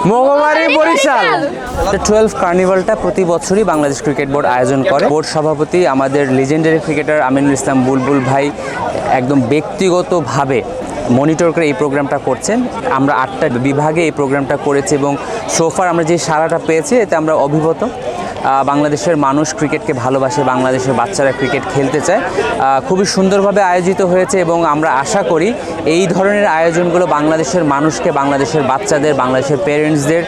মঙ্গলবারই বরিশাল। 12 কার্নিভালটা প্রতি বছরই Bangladesh cricket board আয়োজন করে। বোর্ড সভাপতি আমাদের লিজেন্ডারি ক্রিকেটার আমিনুল ইসলাম বুলবুল ভাই একদম ব্যক্তিগতভাবে মনিটর করে এই প্রোগ্রামটা করছেন। আমরা 8টা বিভাগে এই প্রোগ্রামটা করেছি এবং সোফার আমরা যে সাড়াটা পেয়েছি এতে আমরা অভিভূত। বাংলাদেশের মানুষ ক্রিকেটকে ভালোবাসে, বাংলাদেশের বাচ্চারা ক্রিকেট খেলতে চায়। খুবই সুন্দরভাবে আয়োজিত হয়েছে এবং আমরা আশা করি এই ধরনের আয়োজনগুলো বাংলাদেশের মানুষকে, বাংলাদেশের বাচ্চাদের, বাংলাদেশের প্যারেন্টসদের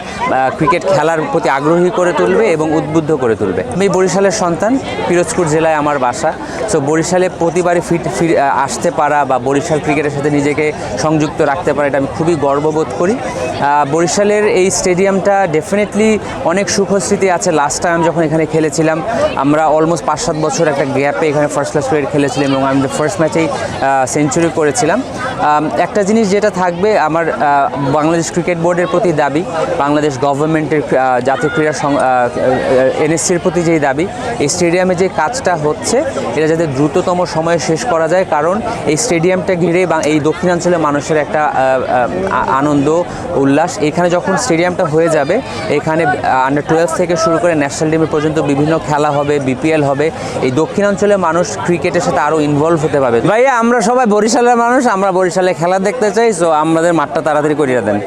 ক্রিকেট খেলার প্রতি আগ্রহী করে তুলবে এবং উদ্বুদ্ধ করে তুলবে। আমি বরিশালের সন্তান, পিরোজপুর জেলায় আমার বাসা। সো বরিশালে প্রতিবারই আসতে পারা বা বরিশাল ক্রিকেটের সাথে নিজেকে সংযুক্ত রাখতে পারা, এটা আমি খুবই গর্ববোধ করি। বরিশালের এই স্টেডিয়ামটা ডেফিনেটলি অনেক সুখস্মৃতি আছে। লাস্ট টাইম যখন এখানে খেলেছিলাম আমরা অলমোস্ট 5-7 বছর একটা গ্যাপে এখানে ফার্স্ট ক্লাস ক্রিকেট খেলেছিলাম এবং আমি ফার্স্ট ম্যাচেই সেঞ্চুরি করেছিলাম। একটা জিনিস যেটা থাকবে, আমার বাংলাদেশ ক্রিকেট বোর্ডের প্রতি দাবি, বাংলাদেশ গভর্নমেন্টের জাতীয় ক্রীড়া এনএসসির প্রতি যেই দাবি, এই স্টেডিয়ামে যে কাজটা হচ্ছে এটা যাতে দ্রুততম সময়ে শেষ করা যায়। কারণ এই স্টেডিয়ামটা ঘিরে এই দক্ষিণাঞ্চলের মানুষের একটা আনন্দ উল্লাস। এখানে যখন স্টেডিয়ামটা হয়ে যাবে, এখানে আন্ডার 12 থেকে শুরু করে ন্যাশনাল টিম পর্যন্ত বিভিন্ন খেলা হবে, বিপিএল হবে। এই দক্ষিণাঞ্চলের মানুষ ক্রিকেটের সাথে আরও ইনভলভ হতে পারবে। ভাইয়া, আমরা সবাই বরিশালের মানুষ, আমরা বরিশালে খেলা দেখতে চাই। সো আমাদের মাঠটা তাড়াতাড়ি করিয়ে দেন।